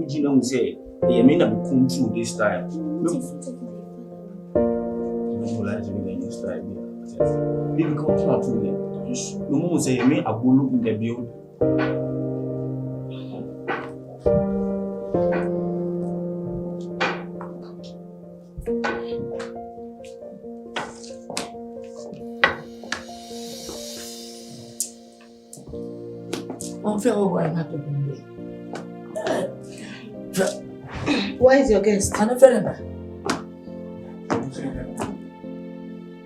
you know say I mean I'm come through this time. No lies in this time. Maybe come through here. No more say I mean I go look in the build. Where is your guest?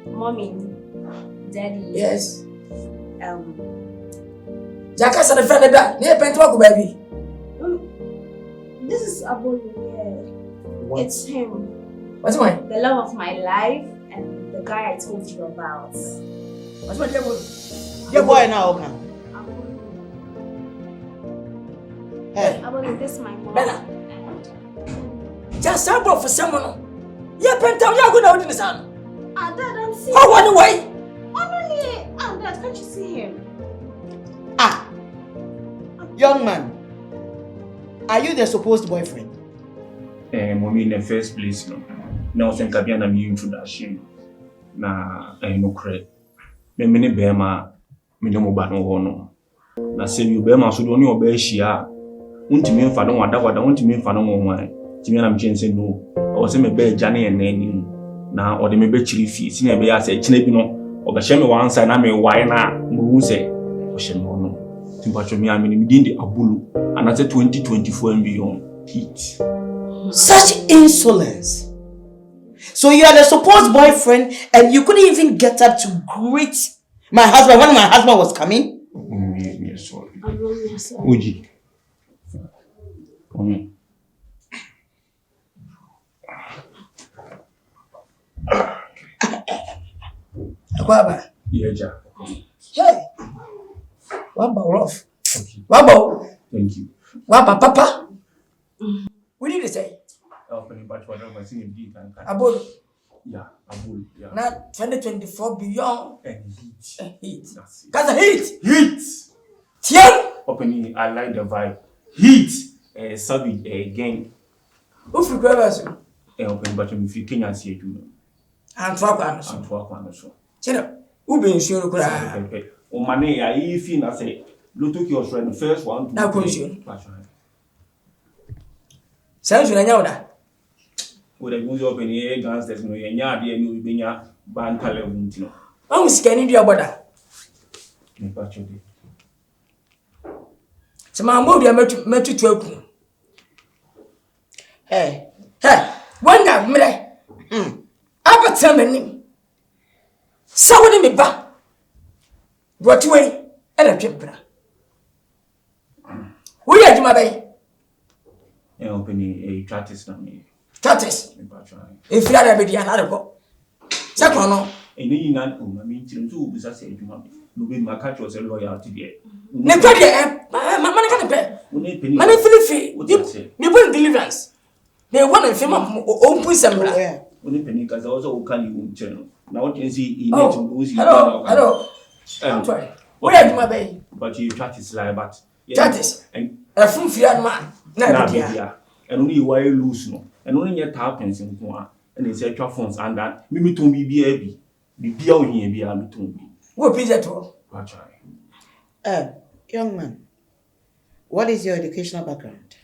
Mommy, Daddy. Yes. Jacka said a friend that near Pentalk, baby. This is Abolu. Yeah. It's him. What's mine? The love of my life and the guy I told you about. What's my devil? Your boy now, okay? Hey. Abolu, this is my mom. Bella. Just sample for someone. Yeah, Pental, you're going out in the sun. Dad, I'm seeing Oh, one away. Dad, can't you see him? Young man, are you the supposed boyfriend? Mommy, in the first place, no. Now, I think I'll be an introduction. Na, no credit. Me bema, me no mobile no. Na say you bema so don't you be share. Unti me fa don wada unti me fa no wan. Ti me na me say no. O say me be jane en nani. Na o de me be chiri fi. Si na be ya say chine bi no. O ga hye me wan side na me why na mo say o hye me no. Ti ba cho me am ni din de abulu. And I say 2024 and beyond. Heat. Such insolence. So you are the supposed boyfriend and you couldn't even get up to greet my husband when my husband was coming? Me sorry. I'm really sorry. Uji. Baba. Yeah, Jack. Hey. Wamba rough. Wamba. Thank you. Wamba papa. What did you say? Abol. Yeah, Abul. Yeah. Now 2024 beyond. And heat. That's it. Cause the heat. Heat. Tiang. Opening, I like the vibe. Heat. Savage again. Who for grabs? Open, but if you can't see it, you know. I'm talking. Chino. Who been sure to cry? O money, I even I say, look to your friend, the first one. Now, consume. Sounds when I know that. Would I move up in the air downstairs? No, you're not there, you'll be your band color. I was scanning your body. So, my movie, I met you 12. Hey, one guy, me. I've got some someone in me back. What way? And a chimper. We are my bay. Opening a tratis na me. Tratis. If you are a bit another go. Second, no. And you not, I mean, to be such a human. No be my catch was a loyalty there. Never, my money can pay. Money free. You bring deliverance. They want to film open some. Only penny because also can you channel. Now what you see in hello. I'm sorry. Where are my bay? But you try to slide, but Tratis. And a full fear man. Nah, and only why you lose no. And only your tapins in one. And it's extra phones and that. Mimi to be baby. Be beyond here, be able to be. What is that all? Young man, what is your educational background?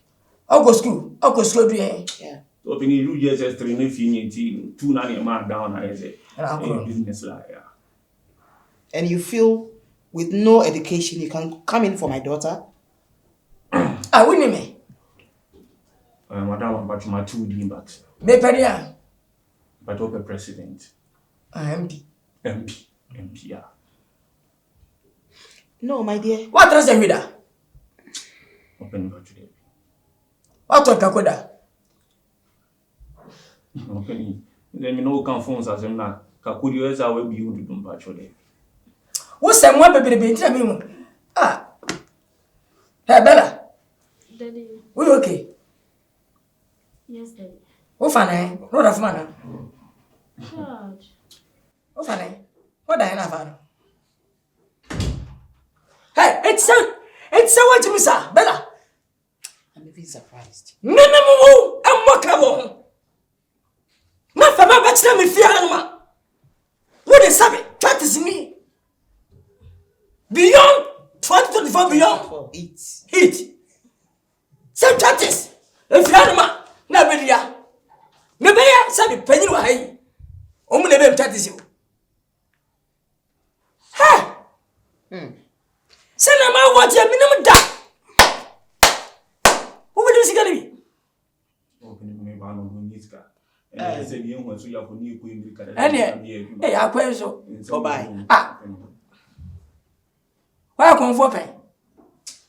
I'll go school. Yeah. Open you just training team, 2 nanny a man down, I say. Business liar. And you feel with no education you can come in for my daughter? I win me. Madam, but my 2D, but. Me pedia. But open president. MP, yeah. No, my dear. what does the reader? Open your today. What talk Kakoda? Open. Then you know, confronts as in that. Kakudi is our way you do actually. What's that one baby? Tell me. Hey, Bella. Daddy. We okay? Yes, Daddy. What funny? Not of manner. George. What funny? What I have. Hey, it's so what you miss, Bella. I'm be surprised. Minimum and workable. My father, but let me fear animal. What is happening? That is me. Beyond 2024 beyond. Heat. Some churches. If you animal, never ya. Never ya, sabi penny wa hai. Omu never churches you. Ha! Send a man watch your minimum da. Who will you see going to be? Opening me ban on Niska. And I said, you want to you have a new queen. And hey, I quite so. Bye. Ah. Why come for pay?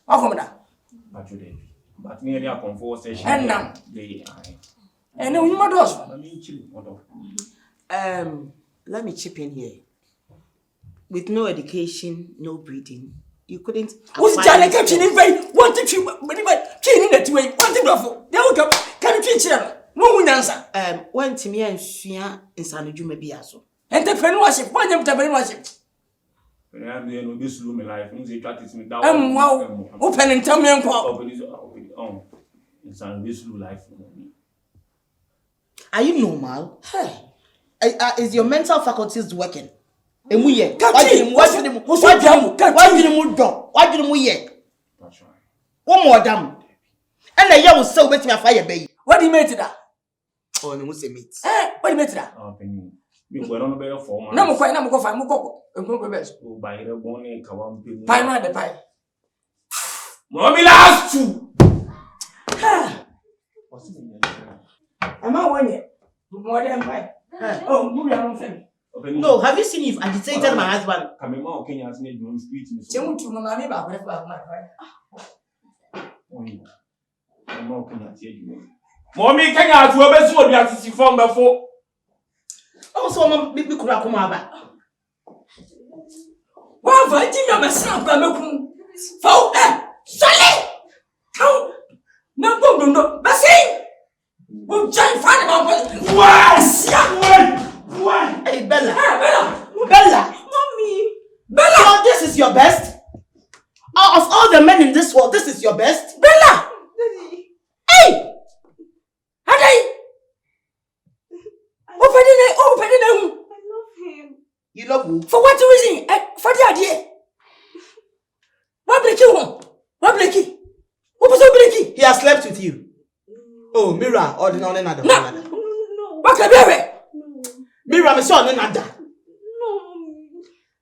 How come that? But today. But nearly a comfort station. And now. And no, you must. Let me chip in here. With no education, no breeding, you couldn't. Who's Johnny catching in vain? What did you, but killing that way? What did you There we go. Can you teach him? No one answer. Went to me and Shia in San Jume Biaso. And the friend worship. Why them to worship? When I am there, no, this room in life, they practice me down. Wow. Open and tell me and call. It's on this life. Are you normal? Hey. Is your mental faculties working? Why did you one more damn. And the year was so waiting a fire bay. What do you make that? Oh, no, say meat. What do you make that? You were on a better form. No, quite number of Moko and go best. By the bonnet, Kawam, Pie, the pie. Mommy last two. Am I one yet? More than pie. Oh, move your own family. No, have you seen if agitated my husband? Coming out, Kenya's made you on street. Jemu to Mamma about my Mommy, Kenya to a best one, you have to see from before. Oh, so I'm big Kurakuma. Well, Virginia, my son, Bamakun. For Sally! Come! No, but say! We'll try and find out what? Hey, Bella! Mommy! Bella! So this is your best? Out of all the men in this world, this is your best? Bella! Daddy! Hey! Daddy! Open it. I love him. You love who? For what reason? For the idea. What break you want? What break you? What was breaking? He has slept with you. Oh, Mira, or the another. No. What can be? Mira, I'm sorry, another. No.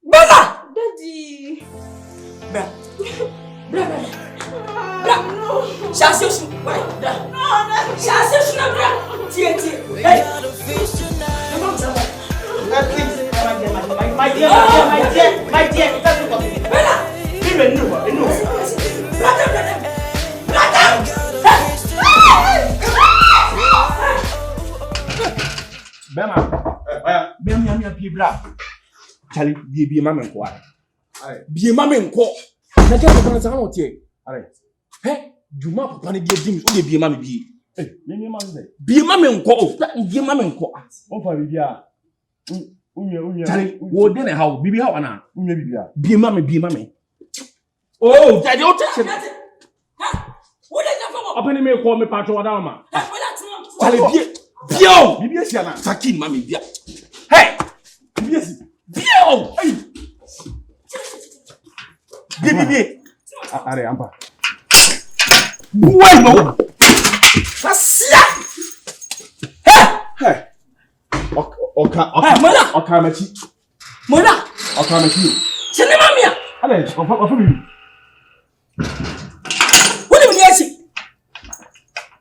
Bella! Daddy. Bella. No. Shashish. Wait. No. Shashish. Tia. Hey. My dear, it doesn't come. Bella. Mira, no. Bema, Bema, people. Charlie, be a mamma inquire. Be a mamma and call. I get the ones I want here. All right. Hey, you must panic your dim, be a mammy be. Be a mamma and call. Be a mamma and call. Oh, for Charlie, what then how? Be how Anna? Be a mammy. Oh, Daddy, don't touch it. What is that? Open me, call me Patrol Adama. Charlie, Bio! Bibiasiana, Sakin, Mammy, Bia. Hey! Bibiasi! Bio! Hey! Bibi! Are Ampa. Bueno! Fasia! Hey! Okamachi. Mona! Okamachi. Senemamia! Ale, of me. What do you see?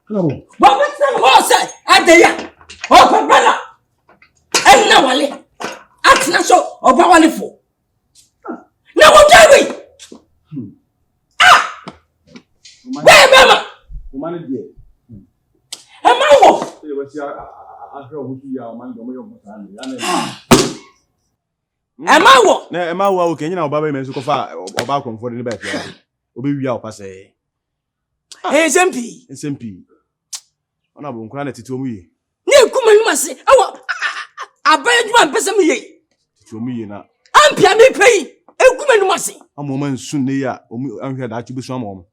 Hello. What was that? Adeya! Oh, Pabella! And now, Ali! At Naso or Bawalifo. Now, what are we? Ah! Where, Mama? Woman, dear. Am I off? Am I what? Am I walking? You know, Baba Mensu Kofa or Balcom for the back. Obi out passe. Hey, SMP. On a bunkrana to me. Ne kuma must say, I beg one person me. To me, now. I'm Piami pay. A woman must say. A moment soon, I'm here that you be some.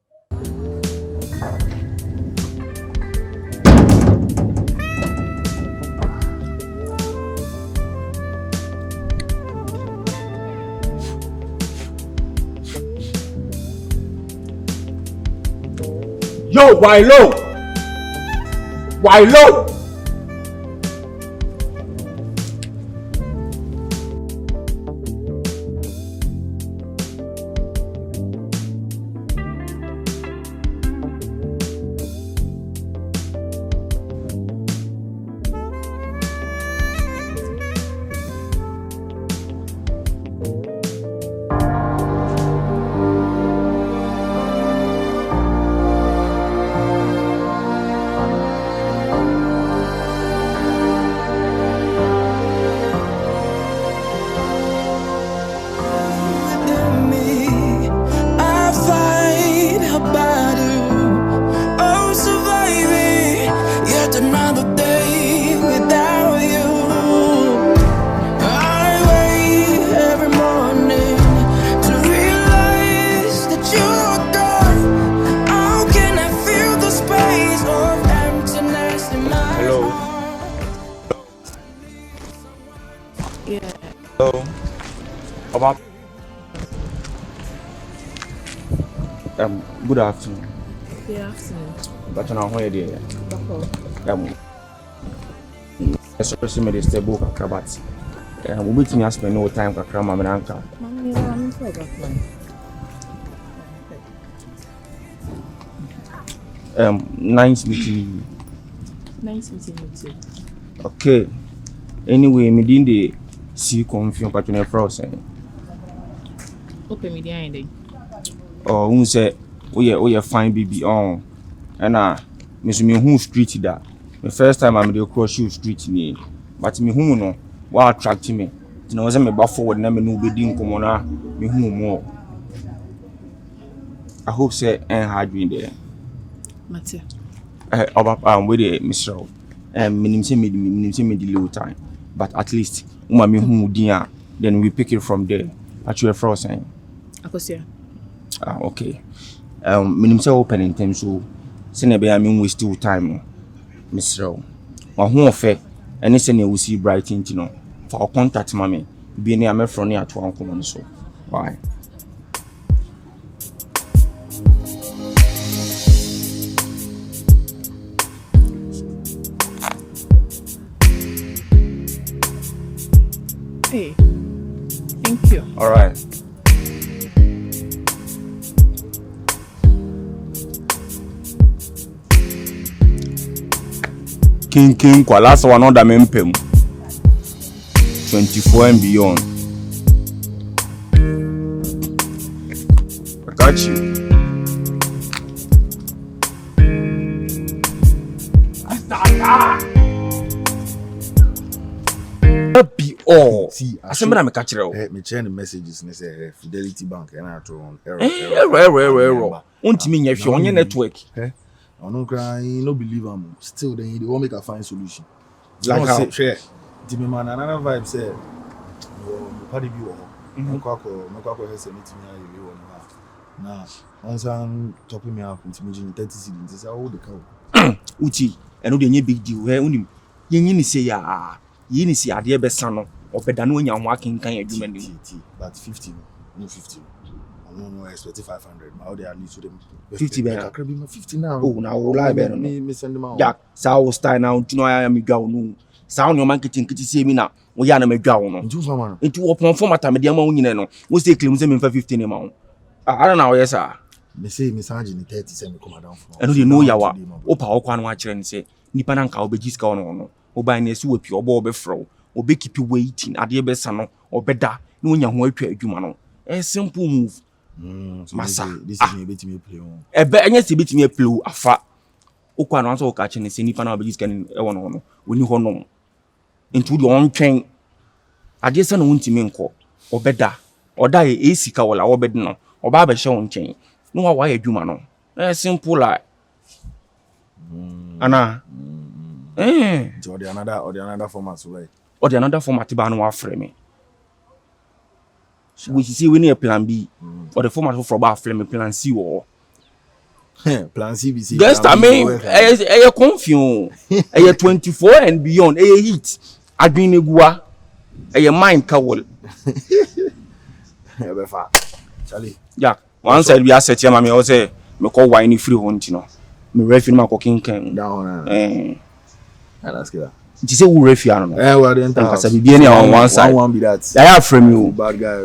Yo, why low? Why low? Good afternoon. Good afternoon. But now where there? Especially me this book acrobat. We meet me spend no time with grandma and uncle. Mommy, I'm so back. Nice meeting. Nice meeting you too. Okay. Anyway, me didn't dey see Confion'S patron frost. Open me the eye. Oh, who say we are fine baby on. And me who street that. The first time I'm the cross you street ni. But me who no what attract me. You know, say me back forward na me no be din come na me who more. I hope say hard doing there. Matthew. With the Mr. Minim say me the time. But at least me who dia then we pick it from there. At your frost saying. Akosia. Okay. Minim say open in time so say be I mean waste time Mr. Ma hu ofe ene say na we see bright in no for contact mama be na me from near to anko so bye. Hey. Thank you. All right. King kwa last one on the mempem 24 and beyond. I got you. Be all. See, I said, I'm a catcher. Me change the messages and say Fidelity Bank and I told Error. Won't you mean if you're on your network? I don't cry, no believe them. Still, then they won't make a fine solution. Like how? Share. Timmy man, another vibe said, party view. Mokako has a meeting here. Now, once I'm topping me up into me 30 seconds, is all the cow. Uchi, and no, the big deal. Where only you say, you see, a dear best son or better when you're working kind of human. But 50, no 50. No, I expect 500. How they are least to them 50 better. 50 now. Oh, now lie better. Me send them out. Yeah, so style now. You know I am a girl. Sound your marketing. Could you see me now? We are a girl. No. Into open format. I'm a dear man. You know, we say claims them for 15 amount. I don't know. Yes, sir. Me say me charge in 30 cents. Come down. And you know yawa. Opa okwan watch and say nipa na nka obejiska ono. Oba na esu opi obo obefro. Obe keep you waiting. Ade be sa no obeda. No nya ho atwa adwuma no. A simple move. Massa, this is me betting me play on. Any see betting me play afa. Okwa no answer catching the nipa na obejiska ni e wono no. Woni ho no. Into the on train. Ade sa no ntimi nko. Obeda. Oda e sika wala obed no. Oba be hye on chain. No wa adwuma no. Simple like. Ana. So the another format so right. Or the another format ba no afre me. We see we need a plan B. Or the format for ba afre me plan C or. Plan C be see. Just I mean a Confion'S. A 24 and beyond. A hit. Adwin egua. A mind kawol. Be fa. Charlie. Yeah. One side we are set here, mammy, or say, me call wine free hunt, you know. me refi no makokin kan down and that's good. you say who refi ano We are the entire because I be on one side one be that I have from you bad guy.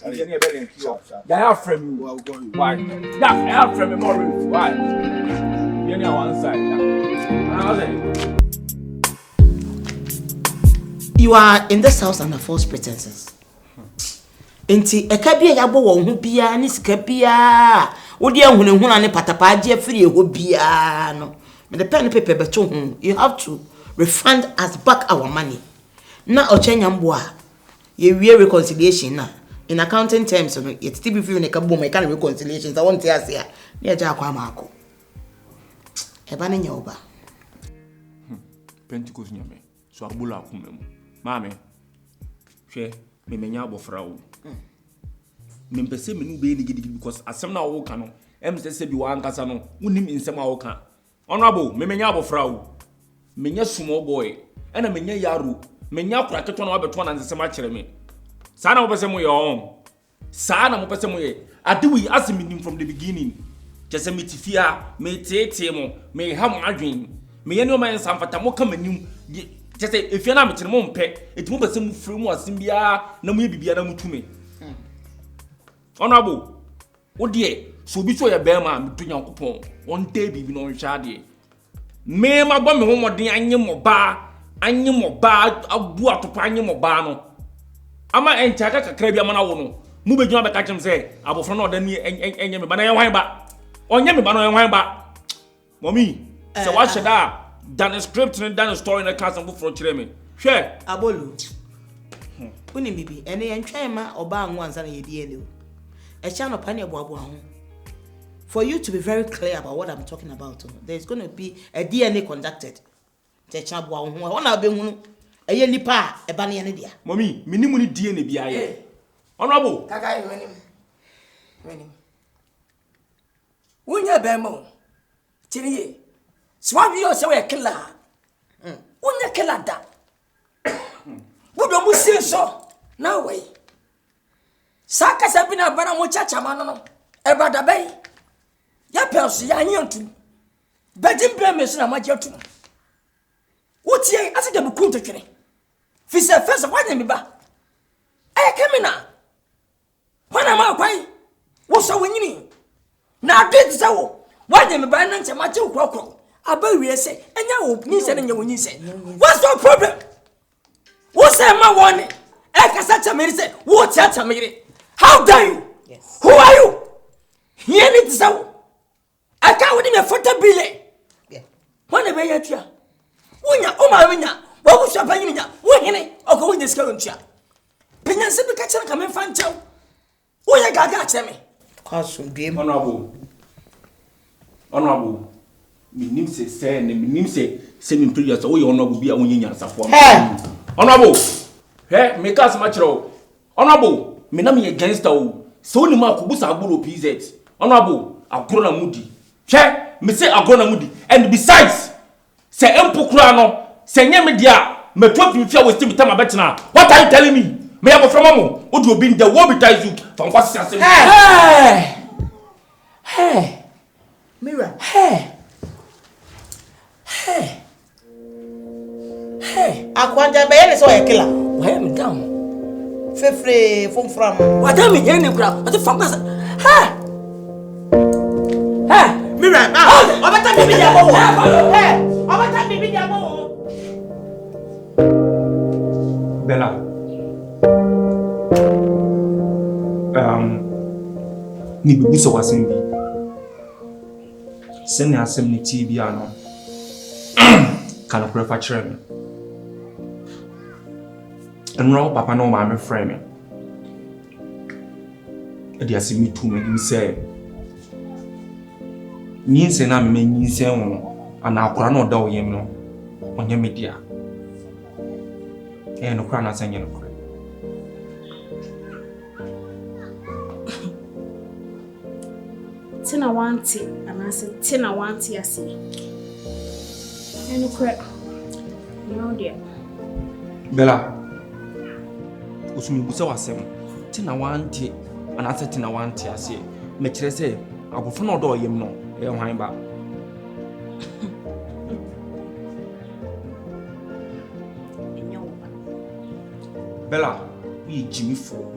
I have from you why that I have from you more why be on one side You are in this house under false pretenses. Enti ekabia yabo wo hu bia ni sika bia wo de ahunu ane patapa age afiri eho bia no me the pen paper beto hu you have to refund us back our money na ochenya mbo a ye wie reconciliation na in accounting terms no yet still be feel na ka bom e ka reconciliation I want to ask ya na eja akwa maako e ba na nya oba Pentecost nyame so abula akumem mame hwe me menya abofra wo me mpese me no be ni gidi because asem na wo ka no em se bi wa ankasa no wonim insem a wo ka honorable me menya abofra wo menya small boy ena menya yaro menya kraketo na wabeto na nsem a kire me sa na wo pese mo ye on sa na mo pese mo ye adewi asem from the beginning just me tifia me tete mo me ha mo adwen me ye no man samfata mo ka manim just say if you na me kire mo mpe etimu pese mo free mo asem bia na mo ye bibia na mo tume honorable odie so bi so ye be ma me to Nyankopon on day bibi no nhwa de me ma gbo me ho modin anye moba abu atopa anye moba no ama encha kakra bi ama na wo no mu bedwuma be ka kyem se abofro na oda ni enye me ba na ye hwan ba onye me ba na ye hwan ba mommy se wa sheda dan script and dan story na class and for kire me hwe abolu uni bibi ene ye ntwan ma oba anwo ansa na ye die le a channel pani abo for you to be very clear about what I'm talking about. There's going to be a DNA conducted. The channel one be hunu eye nipa e ba ne dia. Mommy, minimu ni DNA bia ye. Honorable. Kaka wenim. Unya be mo. Tiriye. Swabi yo se we killer. Unya killer da. Budo mu so. Now way. Saka sabina bana mo chacha mano no. E bada bay. Ya pelse ya nyantu. Bejim blame so na majetu. Wotie ase de bukum twetwene. Fi se first wanya me ba. E kemina. Wana ma kwai. Wo so wanyini. Na ade tsa wo. Wanya me ba na nche ma che krokro. Aba wie se enya wo ni se nya wonyi se. What's the problem? Wo se ma woni. E kasa chamiri se wo tia chamiri. How dare you? Yes. Who are you? Here it is. I can't win a photo bill. Yeah. One way at you. Winya, oh my winya. What was your penny? Winning or going this current chair. Pinion simply catch and come and find you. Oh, you got me. Cause game honorable. Minim say and minim say same previous. Oh, you honorable be a winning support. Honorable. Hey, make us much row. Honorable. Me na me against o so ni ma kubusa agboro PZ honorable agoro na mudi che me say agoro na mudi and besides say empokura no say nye me dia me to fifia we still time abetena what are you telling me me abo from mamo o do obi the wo be ties you from what say hey Mira hey akwanja be ye so e killer why me down fefre from what am I hearing kura what the fuck was Mira obata bibi dia bo obata bibi dia bo Bella ni bibi so wasen bi sen na asem ni ti bi ano kana prefer chere me enro papa no ma me frame me e dia se mi tu me say ni se na me nyi se won ana akora na oda oyem no onye media e no kra na sanye no kra Tina wanti and I said Tina wanti ase. Eno kra. No dear. Bella usumi busa wasem Tina wanti and I said Tina wanti ase me kire say abofo na oda oyem no e hwan ba Bella, we Jimmy for.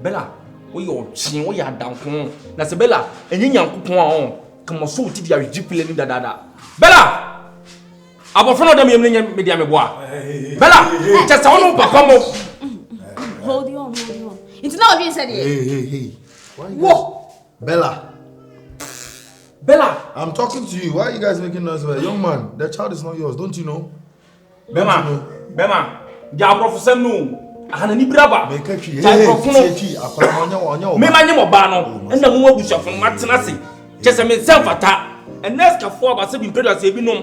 Bella, we your chin, we are down. That's Bella, and you young coupon. Come on, so did you ridiculous da. Bella! I'm front of them, media me boy. Bella, just I want papa mo. Hold on. It's not being said here. Hey. Whoa! Bella, I'm talking to you. Why are you guys making noise? Young man, that child is not yours. Don't you know? Bema, ya professor no. Ana ni braba. Make a tree. Hey, me manye mo ba no. Na mo abusafo no matena se. Chese me self ata. And next ka for ba se bi predator se bi nom.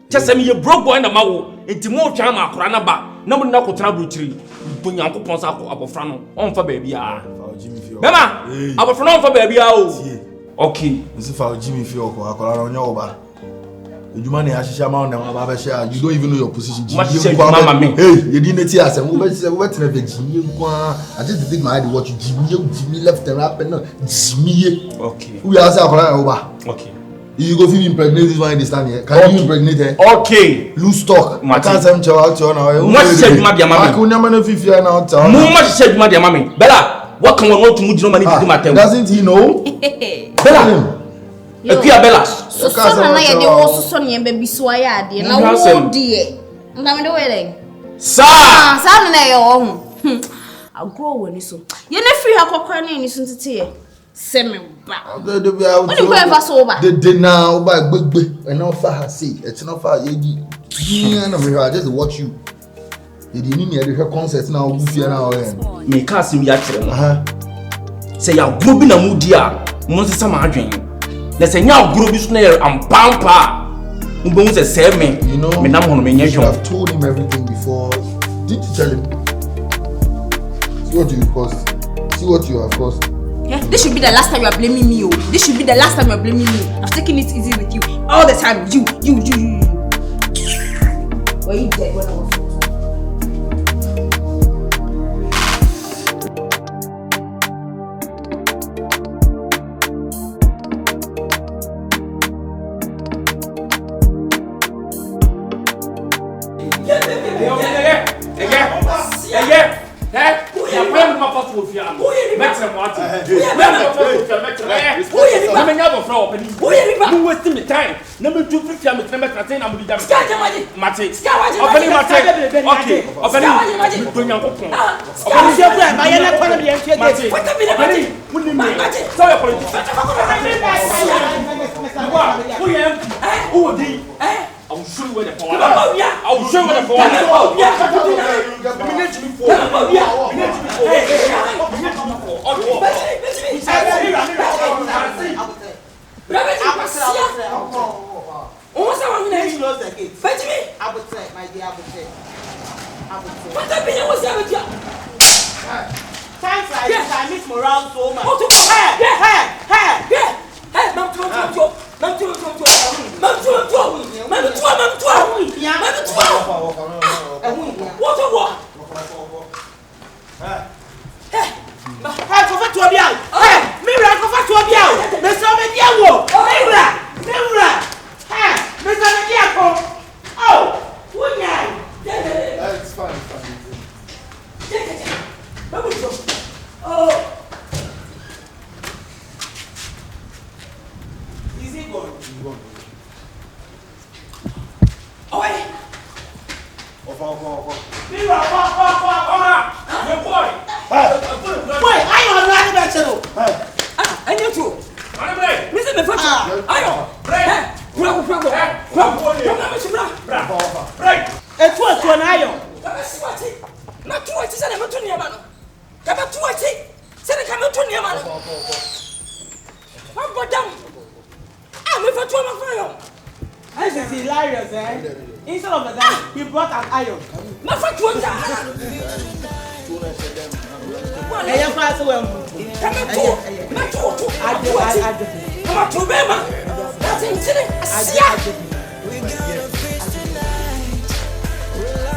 Chese me ye broke boy na mawo. Enti mo twa ma akora na ba. Na mo na ko tena bruchiri. Bo Nyankopon sa ko abofra no. On fa ba bia. Bema, abofra no on fa ba bia o. Okay. This is for Jimmy Fioko. Akora onyo oba. You don't even know your position. Mama me. Hey, you didn't see us. I just think my idea what you Jimmy left and up and Jimmy. Okay. We are over. Okay. You go feel impregnate this one in this time here. Can you impregnate her? Okay. Lose stock. I can't send you out now. What said my dear mammy? I could never know if you are now. No much said my dear mammy. Bella, what can we want to move money to my temple? Doesn't he know? Bella. Bella. So na ye de wo so ne baby so ya de na wo de na me de we den Sa na ye wo hu agro woni so ye na free akokora na ni so tete ye se me ba The now by big and now far see it's not far ye I just watch you. You didn't need her concert now now me cast me actually say ya group na mudia mo se sama adwen. Let's say now group is near and pampa. You know, you should have told him everything before. Did you tell him? See what you caused. See what you have caused. Yeah, this should be the last time you are blaming me. This should be the last time you are blaming me. I've taken it easy with you all the time. You. Were you dead when I was? I will show you where the power is. I will show you where the power Instead of that, he brought an iron.